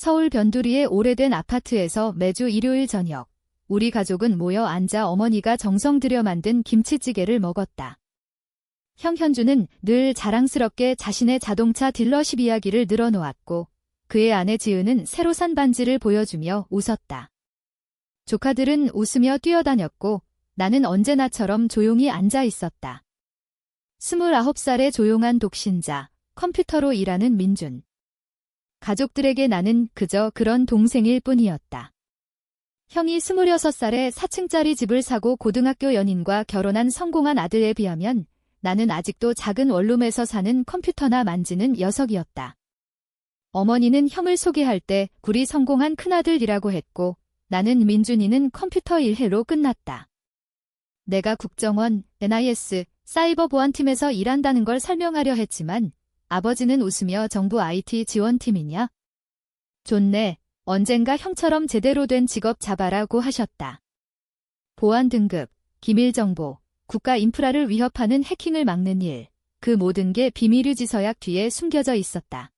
서울 변두리의 오래된 아파트에서 매주 일요일 저녁, 우리 가족은 모여 앉아 어머니가 정성 들여 만든 김치찌개를 먹었다. 형 현주는 늘 자랑스럽게 자신의 자동차 딜러십 이야기를 늘어놓았고, 그의 아내 지은은 새로 산 반지를 보여주며 웃었다. 조카들은 웃으며 뛰어다녔고, 나는 언제나처럼 조용히 앉아 있었다. 29살의 조용한 독신자, 컴퓨터로 일하는 민준. 가족들에게 나는 그저 그런 동생일 뿐이었다. 형이 26살에 4층짜리 집을 사고 고등학교 연인과 결혼한 성공한 아들에 비하면 나는 아직도 작은 원룸에서 사는 컴퓨터나 만지는 녀석이었다. 어머니는 형을 소개할 때 굴이 성공한 큰아들이라고 했고, 나는 민준이는 컴퓨터 일해로 끝났다. 내가 국정원, NIS, 사이버 보안팀에서 일한다는 걸 설명하려 했지만 아버지는 웃으며 정부 IT 지원팀이냐? 좋네. 언젠가 형처럼 제대로 된 직업 잡아라고 하셨다. 보안 등급, 기밀 정보, 국가 인프라를 위협하는 해킹을 막는 일, 그 모든 게 비밀유지 서약 뒤에 숨겨져 있었다.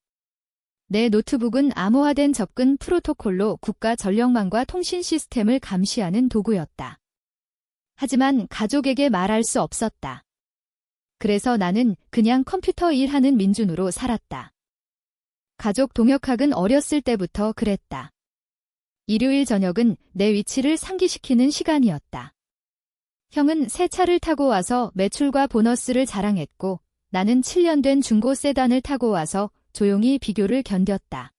내 노트북은 암호화된 접근 프로토콜로 국가 전력망과 통신 시스템을 감시하는 도구였다. 하지만 가족에게 말할 수 없었다. 그래서 나는 그냥 컴퓨터 일하는 민준으로 살았다. 가족 동역학은 어렸을 때부터 그랬다. 일요일 저녁은 내 위치를 상기시키는 시간이었다. 형은 새 차를 타고 와서 매출과 보너스를 자랑했고, 나는 7년 된 중고 세단을 타고 와서 조용히 비교를 견뎠다.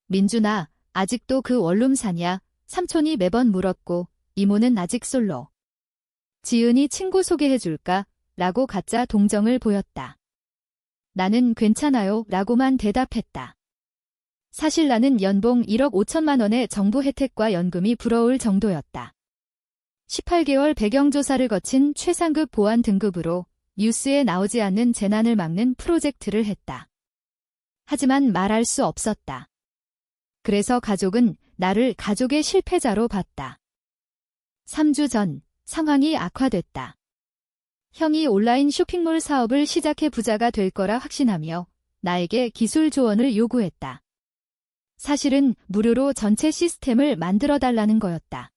민준아, 아직도 그 원룸 사냐? 삼촌이 매번 물었고, 이모는 아직 솔로. 지은이 친구 소개해줄까? 라고 가짜 동정을 보였다. 나는 괜찮아요 라고만 대답했다. 사실 나는 연봉 1억 5천만 원의 정부 혜택과 연금이 부러울 정도였다. 18개월 배경조사를 거친 최상급 보안 등급으로 뉴스에 나오지 않는 재난을 막는 프로젝트를 했다. 하지만 말할 수 없었다. 그래서 가족은 나를 가족의 실패자로 봤다. 3주 전 상황이 악화됐다. 형이 온라인 쇼핑몰 사업을 시작해 부자가 될 거라 확신하며 나에게 기술 조언을 요구했다. 사실은 무료로 전체 시스템을 만들어달라는 거였다.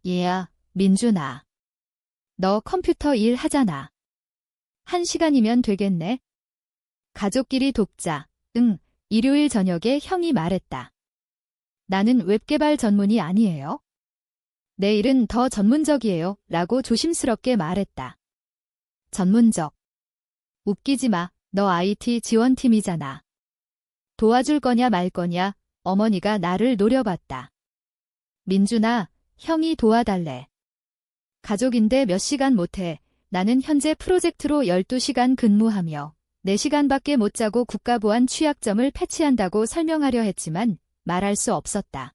얘야, 민준아. 너 컴퓨터 일 하잖아. 1시간이면 되겠네? 가족끼리 돕자. 응, 일요일 저녁에 형이 말했다. 나는 웹개발 전문이 아니에요. 내 일은 더 전문적이에요. 라고 조심스럽게 말했다. 전문적. 웃기지 마. 너 IT 지원팀이잖아. 도와줄 거냐 말 거냐. 어머니가 나를 노려봤다. 민준아, 형이 도와달래. 가족인데 몇 시간 못해. 나는 현재 프로젝트로 12시간 근무하며 4시간밖에 못 자고 국가보안 취약점을 패치한다고 설명하려 했지만 말할 수 없었다.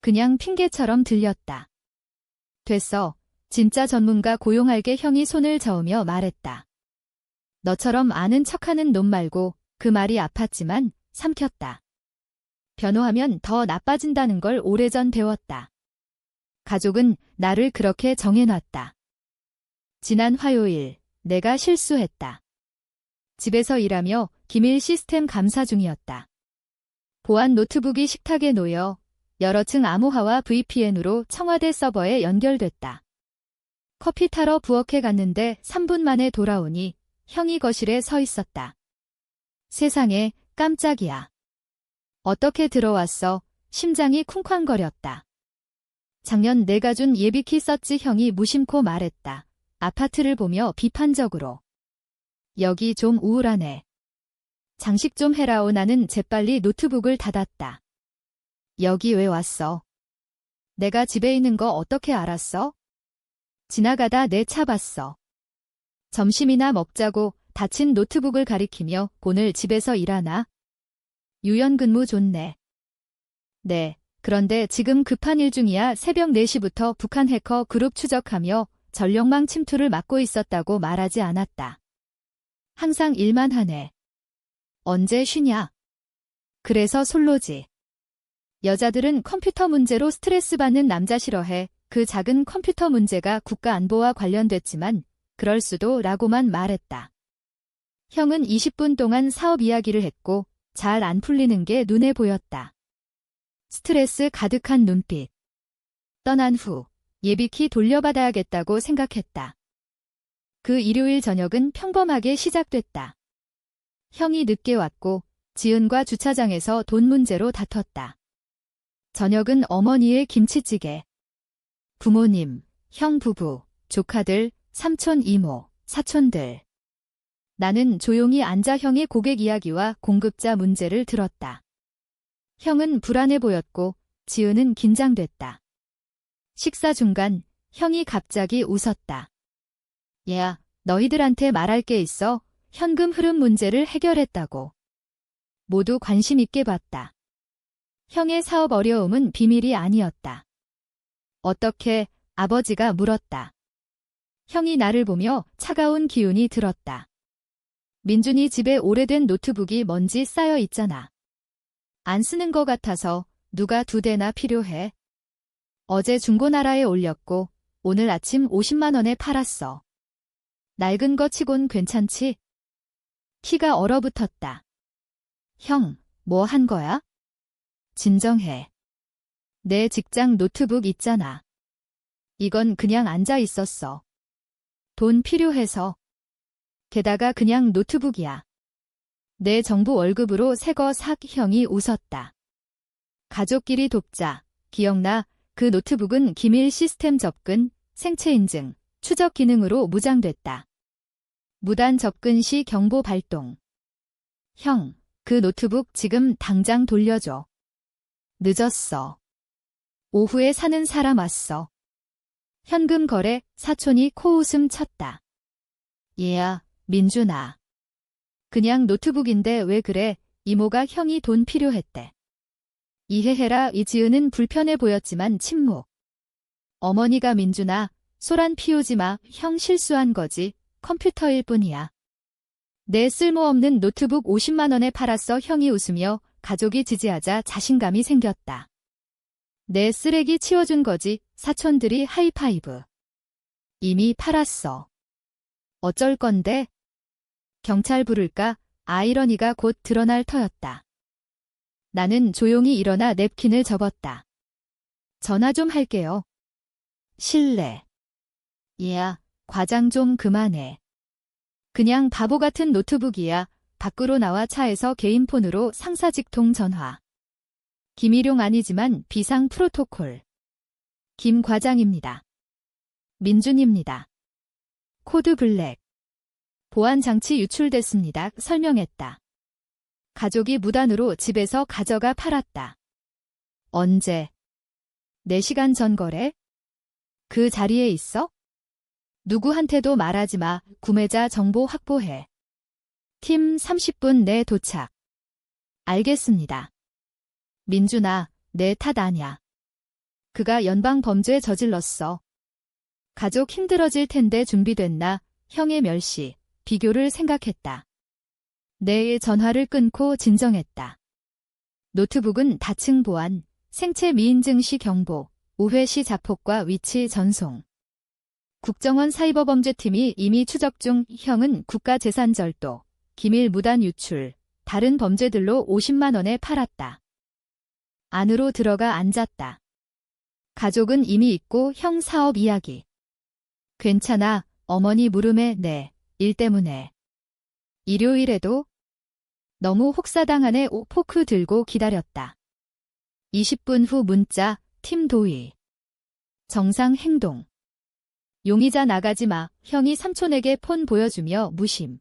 그냥 핑계처럼 들렸다. 됐어. 진짜 전문가 고용할게. 형이 손을 저으며 말했다. 너처럼 아는 척하는 놈 말고. 그 말이 아팠지만 삼켰다. 변호하면 더 나빠진다는 걸 오래전 배웠다. 가족은 나를 그렇게 정해놨다. 지난 화요일 내가 실수했다. 집에서 일하며 기밀 시스템 감사 중이었다. 보안 노트북이 식탁에 놓여 여러 층 암호화와 VPN으로 청와대 서버에 연결됐다. 커피 타러 부엌에 갔는데 3분 만에 돌아오니 형이 거실에 서 있었다. 세상에, 깜짝이야. 어떻게 들어왔어? 심장이 쿵쾅거렸다. 작년 내가 준 예비키 썼지. 형이 무심코 말했다. 아파트를 보며 비판적으로. 여기 좀 우울하네. 장식 좀 해라오. 나는 재빨리 노트북을 닫았다. 여기 왜 왔어? 내가 집에 있는 거 어떻게 알았어? 지나가다 내 차 봤어. 점심이나 먹자고. 닫힌 노트북을 가리키며 오늘 집에서 일하나? 유연근무 좋네. 네, 그런데 지금 급한 일 중이야. 새벽 4시부터 북한 해커 그룹 추적하며 전력망 침투를 막고 있었다고 말하지 않았다. 항상 일만 하네. 언제 쉬냐? 그래서 솔로지. 여자들은 컴퓨터 문제로 스트레스 받는 남자 싫어해. 그 작은 컴퓨터 문제가 국가 안보와 관련됐지만 그럴 수도 라고만 말했다. 형은 20분 동안 사업 이야기를 했고 잘 안 풀리는 게 눈에 보였다. 스트레스 가득한 눈빛. 떠난 후 예비키 돌려받아야겠다고 생각했다. 그 일요일 저녁은 평범하게 시작됐다. 형이 늦게 왔고 지은과 주차장에서 돈 문제로 다퉜다. 저녁은 어머니의 김치찌개. 부모님, 형 부부, 조카들, 삼촌 이모, 사촌들. 나는 조용히 앉아 형의 고객 이야기와 공급자 문제를 들었다. 형은 불안해 보였고 지은은 긴장됐다. 식사 중간 형이 갑자기 웃었다. 얘야, 너희들한테 말할 게 있어. 현금 흐름 문제를 해결했다고. 모두 관심 있게 봤다. 형의 사업 어려움은 비밀이 아니었다. 어떻게? 아버지가 물었다. 형이 나를 보며 차가운 기운이 들었다. 민준이 집에 오래된 노트북이 먼지 쌓여 있잖아. 안 쓰는 것 같아서 누가 2대나 필요해. 어제 중고나라에 올렸고 오늘 아침 50만 원에 팔았어. 낡은 거 치곤 괜찮지? 키가 얼어붙었다. 형, 뭐 한 거야? 진정해. 내 직장 노트북 있잖아. 이건 그냥 앉아 있었어. 돈 필요해서. 게다가 그냥 노트북이야. 내 정부 월급으로 새 거 삭. 형이 웃었다. 가족끼리 돕자. 기억나? 그 노트북은 기밀 시스템 접근, 생체 인증, 추적 기능으로 무장됐다. 무단 접근 시 경보 발동. 형, 그 노트북 지금 당장 돌려줘. 늦었어. 오후에 사는 사람 왔어. 현금 거래. 사촌이 코웃음 쳤다. 얘야, 민준아. 그냥 노트북인데 왜 그래? 이모가 형이 돈 필요했대. 이해해라. 이지은은 불편해 보였지만 침묵. 어머니가 민준아, 소란 피우지 마. 형 실수한 거지. 컴퓨터일 뿐이야. 내 쓸모없는 노트북 50만 원에 팔았어. 형이 웃으며 가족이 지지하자 자신감이 생겼다. 내 쓰레기 치워준 거지. 사촌들이 하이파이브. 이미 팔았어. 어쩔 건데? 경찰 부를까? 아이러니가 곧 드러날 터였다. 나는 조용히 일어나 냅킨을 접었다. 전화 좀 할게요. 실례. 얘야, 과장 좀 그만해. 그냥 바보 같은 노트북이야. 밖으로 나와 차에서 개인 폰으로 상사직통 전화. 김일용 아니지만 비상 프로토콜. 김 과장입니다. 민준입니다. 코드 블랙. 보안 장치 유출됐습니다. 설명했다. 가족이 무단으로 집에서 가져가 팔았다. 언제? 4시간 전 거래? 그 자리에 있어? 누구한테도 말하지 마. 구매자 정보 확보해. 팀 30분 내 도착. 알겠습니다. 민준아, 내 탓 아냐. 그가 연방 범죄 저질렀어. 가족 힘들어질 텐데 준비됐나? 형의 멸시, 비교를 생각했다. 내 전화를 끊고 진정했다. 노트북은 다층 보안, 생체 미인증 시 경보, 우회 시 자폭과 위치 전송. 국정원 사이버범죄팀이 이미 추적 중. 형은 국가재산 절도, 기밀 무단 유출, 다른 범죄들로 50만 원에 팔았다. 안으로 들어가 앉았다. 가족은 이미 있고 형 사업 이야기. 괜찮아. 어머니 물음에 네, 일 때문에. 일요일에도? 너무 혹사당하네. 포크 들고 기다렸다. 20분 후 문자, 팀 도의. 정상 행동. 용의자 나가지 마. 형이 삼촌에게 폰 보여주며 무심.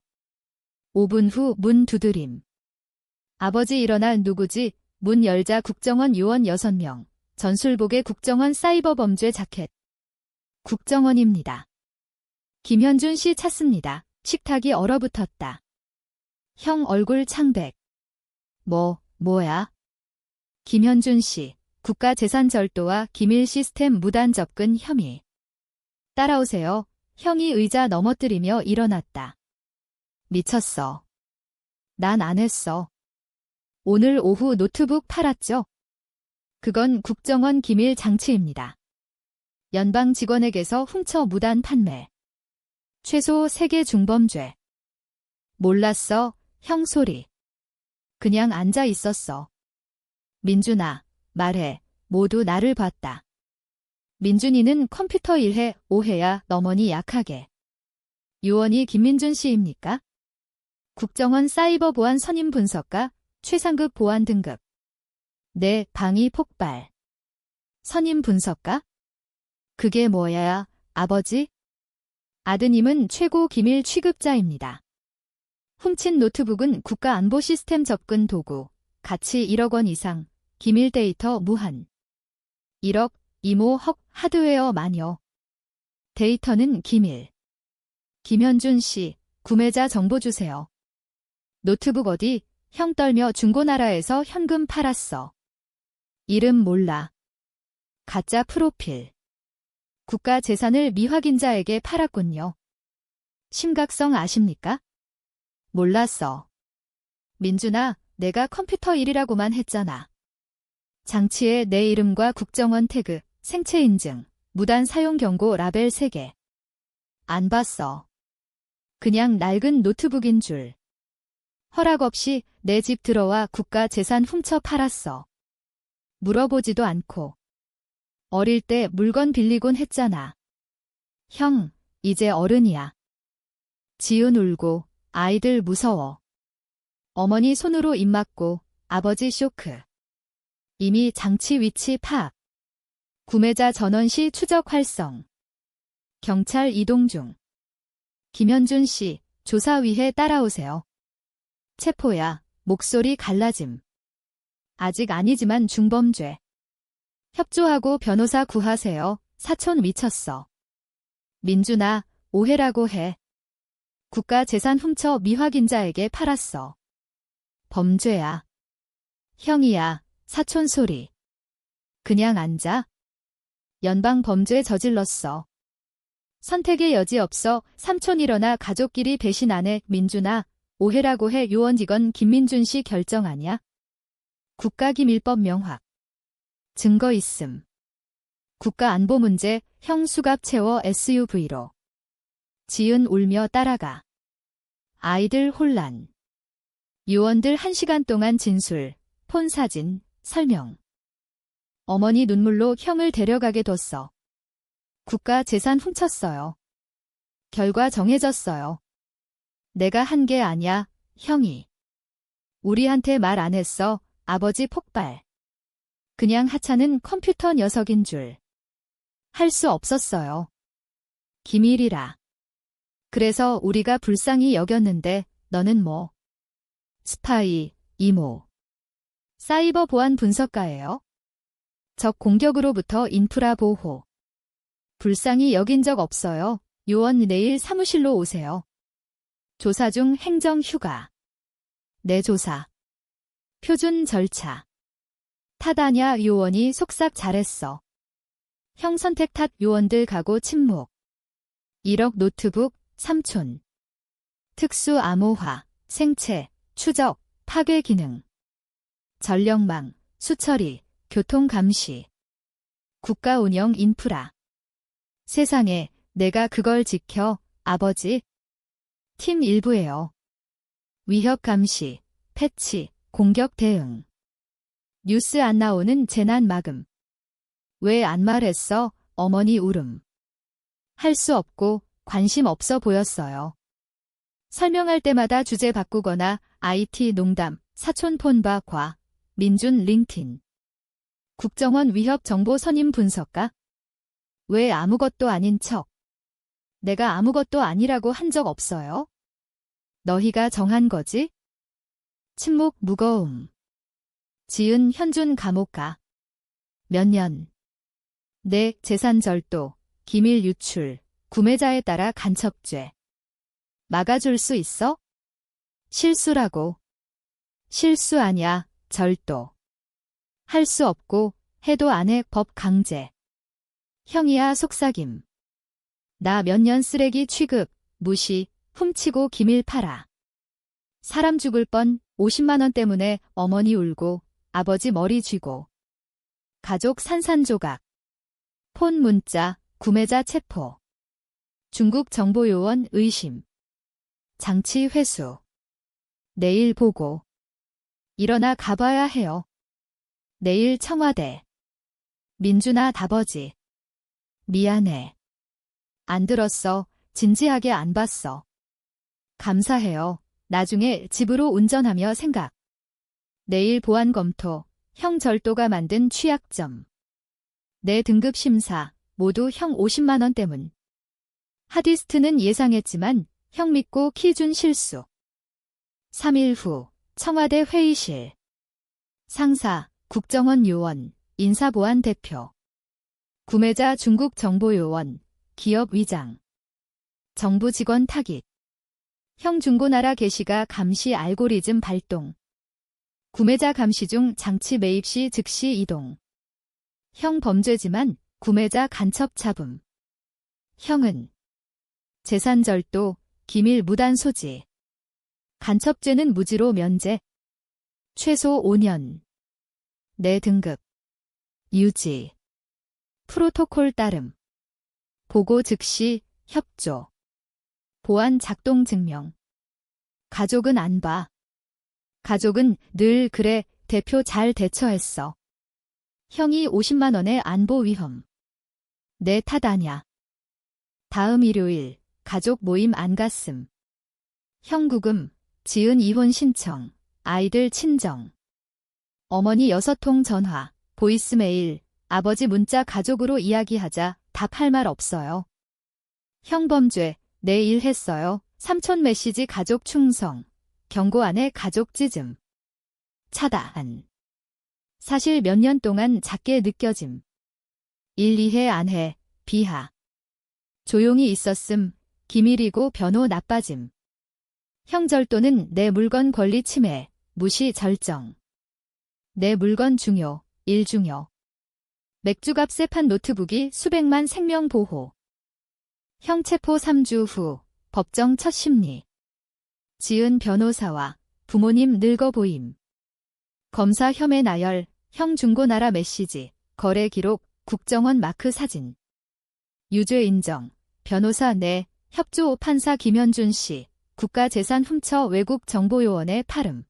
5분 후 문 두드림. 아버지 일어나. 누구지? 문 열자 국정원 요원 6명. 전술복의 국정원 사이버범죄 자켓. 국정원입니다. 김현준 씨 찾습니다. 식탁이 얼어붙었다. 형 얼굴 창백. 뭐야? 김현준 씨, 국가재산 절도와 기밀 시스템 무단 접근 혐의. 따라오세요. 형이 의자 넘어뜨리며 일어났다. 미쳤어. 난 안 했어. 오늘 오후 노트북 팔았죠? 그건 국정원 기밀 장치입니다. 연방 직원에게서 훔쳐 무단 판매. 최소 3개 중범죄. 몰랐어, 형 소리. 그냥 앉아 있었어. 민준아, 말해. 모두 나를 봤다. 민준이는 컴퓨터 일해, 오해야, 너머니 약하게. 요원이 김민준 씨입니까? 국정원 사이버 보안 선임 분석가, 최상급 보안 등급. 네, 방위 폭발. 선임 분석가? 그게 뭐야, 아버지? 아드님은 최고 기밀 취급자입니다. 훔친 노트북은 국가안보 시스템 접근 도구, 가치 1억 원 이상, 기밀 데이터 무한. 1억, 이모 헉, 하드웨어 마녀. 데이터는 기밀. 김현준 씨, 구매자 정보 주세요. 노트북 어디? 형 떨며 중고나라에서 현금 팔았어. 이름 몰라. 가짜 프로필. 국가 재산을 미확인자에게 팔았군요. 심각성 아십니까? 몰랐어. 민준아, 내가 컴퓨터 일이라고만 했잖아. 장치에 내 이름과 국정원 태그, 생체 인증, 무단 사용 경고 라벨 3개. 안 봤어. 그냥 낡은 노트북인 줄. 허락 없이 내 집 들어와 국가 재산 훔쳐 팔았어. 물어보지도 않고. 어릴 때 물건 빌리곤 했잖아. 형, 이제 어른이야. 지은 울고, 아이들 무서워. 어머니 손으로 입 막고, 아버지 쇼크. 이미 장치 위치 파악. 구매자 전원 시 추적 활성. 경찰 이동 중. 김현준 씨, 조사위에 따라오세요. 체포야, 목소리 갈라짐. 아직 아니지만 중범죄. 협조하고 변호사 구하세요. 사촌 미쳤어. 민준아, 오해라고 해. 국가 재산 훔쳐 미확인자에게 팔았어. 범죄야. 형이야, 사촌 소리. 그냥 앉아. 연방 범죄 저질렀어. 선택의 여지 없어. 삼촌 일어나 가족끼리 배신 안 해. 민준아, 오해라고 해. 요원직원 김민준 씨 결정 아냐? 국가기밀법 명확. 증거 있음. 국가안보 문제, 형 수갑 채워 SUV로. 지은 울며 따라가. 아이들 혼란. 요원들 1시간 동안 진술, 폰 사진, 설명. 어머니 눈물로 형을 데려가게 뒀어. 국가 재산 훔쳤어요. 결과 정해졌어요. 내가 한 게 아냐, 형이. 우리한테 말 안 했어, 아버지 폭발. 그냥 하찮은 컴퓨터 녀석인 줄. 할 수 없었어요. 기밀이라. 그래서 우리가 불쌍히 여겼는데 너는 뭐? 스파이, 이모. 사이버 보안 분석가예요. 적 공격으로부터 인프라 보호. 불쌍히 여긴 적 없어요. 요원 내일 사무실로 오세요. 조사 중 행정 휴가. 내 조사. 표준 절차. 탓하냐 요원이 속삭 잘했어. 형 선택 탓 요원들 가고 침묵. 1억 노트북, 삼촌. 특수 암호화, 생체, 추적, 파괴 기능. 전력망, 수처리, 교통 감시. 국가 운영 인프라. 세상에, 내가 그걸 지켜, 아버지. 팀 일부예요. 위협 감시, 패치, 공격 대응. 뉴스 안 나오는 재난 막음. 왜 안 말했어, 어머니 울음. 할 수 없고 관심 없어 보였어요. 설명할 때마다 주제 바꾸거나 IT 농담, 사촌 폰바 과, 민준 링틴. 국정원 위협 정보 선임 분석가? 왜 아무것도 아닌 척? 내가 아무것도 아니라고 한 적 없어요? 너희가 정한 거지? 침묵 무거움. 지은 현준 감옥 가. 몇 년. 내 재산 절도, 기밀 유출, 구매자에 따라 간첩죄. 막아줄 수 있어? 실수라고. 실수 아냐, 절도. 할 수 없고 해도 안 해 법 강제. 형이야 속삭임. 나 몇 년 쓰레기 취급, 무시, 훔치고 기밀 팔아. 사람 죽을 뻔 50만 원 때문에 어머니 울고 아버지 머리 쥐고. 가족 산산조각. 폰 문자, 구매자 체포. 중국 정보요원 의심. 장치 회수. 내일 보고. 일어나 가봐야 해요. 내일 청와대. 민준아 다버지. 미안해. 안 들었어. 진지하게 안 봤어. 감사해요. 나중에 집으로 운전하며 생각. 내일 보안 검토. 형 절도가 만든 취약점. 내 등급 심사. 모두 형 50만 원 때문. 하디스트는 예상했지만 형 믿고 키 준 실수. 3일 후 청와대 회의실. 상사, 국정원 요원, 인사보안 대표. 구매자 중국 정보요원, 기업 위장. 정부 직원 타깃. 형 중고나라 게시가 감시 알고리즘 발동. 구매자 감시 중 장치 매입 시 즉시 이동. 형 범죄지만 구매자 간첩 잡음. 형은 재산 절도, 기밀 무단 소지. 간첩죄는 무지로 면제. 최소 5년. 내 등급. 유지. 프로토콜 따름. 보고 즉시 협조. 보안 작동 증명. 가족은 안 봐. 가족은 늘 그래, 대표 잘 대처했어. 형이 50만 원의 안보 위험. 내 탓 아냐. 다음 일요일 가족 모임 안 갔음. 형 구금, 지은 이혼 신청, 아이들 친정. 어머니 6통 전화, 보이스메일, 아버지 문자 가족으로 이야기하자 답할 말 없어요. 형 범죄, 내 일 했어요. 삼촌 메시지 가족 충성, 경고 안에 가족 찢음. 차단. 사실 몇 년 동안 작게 느껴짐. 일 이해 안 해, 비하. 조용히 있었음, 기밀이고 변호 나빠짐. 형 절도는 내 물건 권리 침해, 무시 절정. 내 물건 중요, 일 중요. 맥주값에 판 노트북이 수백만 생명 보호. 형 체포 3주 후, 법정 첫 심리. 지은 변호사와 부모님 늙어 보임. 검사 혐의 나열, 형 중고나라 메시지, 거래 기록, 국정원 마크 사진. 유죄 인정, 변호사 내, 협조 판사 김현준 씨, 국가재산 훔쳐 외국 정보요원에 팔음.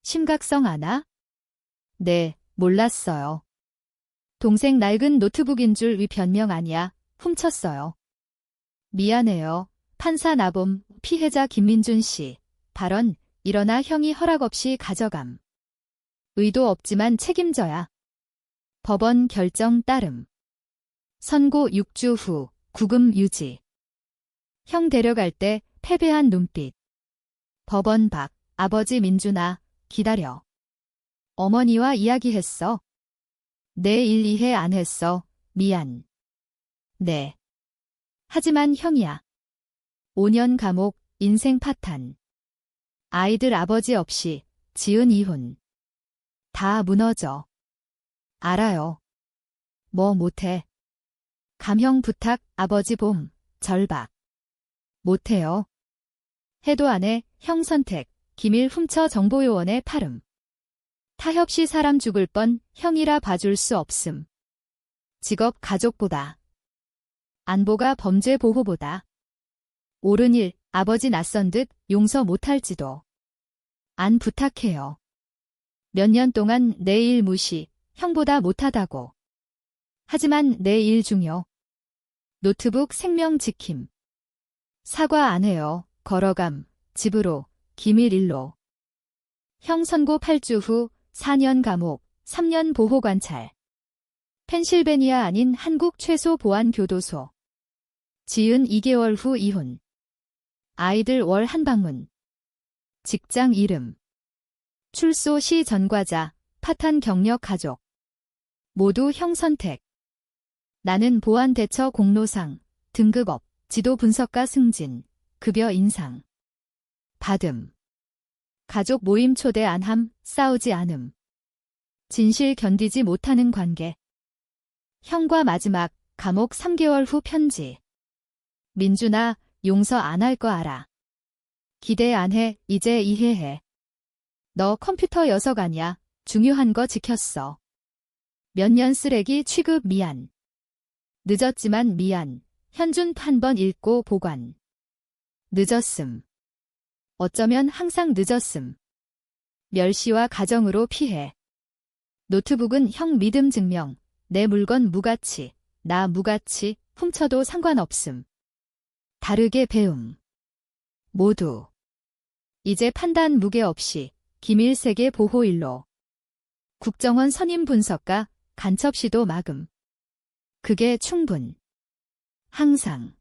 심각성 아나? 네, 몰랐어요. 동생 낡은 노트북인 줄 위 변명 아니야, 훔쳤어요. 미안해요. 판사 나봄, 피해자 김민준 씨. 발언, 일어나 형이 허락 없이 가져감. 의도 없지만 책임져야. 법원 결정 따름. 선고 6주 후, 구금 유지. 형 데려갈 때 패배한 눈빛. 법원 밖, 아버지 민준아, 기다려. 어머니와 이야기했어. 내 일 이해 안 했어. 미안. 네. 하지만 형이야. 5년 감옥, 인생 파탄. 아이들 아버지 없이, 지은 이혼. 다 무너져. 알아요. 뭐 못해. 감형 부탁, 아버지 봄, 절박. 못해요. 해도 안 해, 형 선택, 기밀 훔쳐 정보요원에 팔음. 타협 시 사람 죽을 뻔, 형이라 봐줄 수 없음. 직업 가족보다. 안보가 범죄 보호보다. 옳은 일, 아버지 낯선 듯 용서 못할지도. 안 부탁해요. 몇 년 동안 내 일 무시, 형보다 못하다고. 하지만 내 일 중요. 노트북 생명 지킴. 사과 안 해요. 걸어감, 집으로, 기밀 일로. 형 선고 8주 후 4년 감옥, 3년 보호관찰. 펜실베니아 아닌 한국 최소 보안교도소. 지은 2개월 후 이혼. 아이들 월 한 방문. 직장 이름. 출소 시 전과자, 파탄 경력 가족. 모두 형 선택. 나는 보안대처 공로상, 등급업, 지도 분석가 승진, 급여 인상. 받음. 가족 모임 초대 안 함, 싸우지 않음. 진실 견디지 못하는 관계. 형과 마지막, 감옥 3개월 후 편지. 민준아, 용서 안 할 거 알아. 기대 안 해, 이제 이해해. 너 컴퓨터 녀석 아냐, 중요한 거 지켰어. 몇 년 쓰레기 취급 미안. 늦었지만 미안. 현준 한 번 읽고 보관. 늦었음. 어쩌면 항상 늦었음. 멸시와 가정으로 피해. 노트북은 형 믿음 증명. 내 물건 무가치, 나 무가치, 훔쳐도 상관없음. 다르게 배움. 모두. 이제 판단 무게 없이 기밀 세계 보호 일로. 국정원 선임 분석가 간첩 시도 막음. 그게 충분. 항상.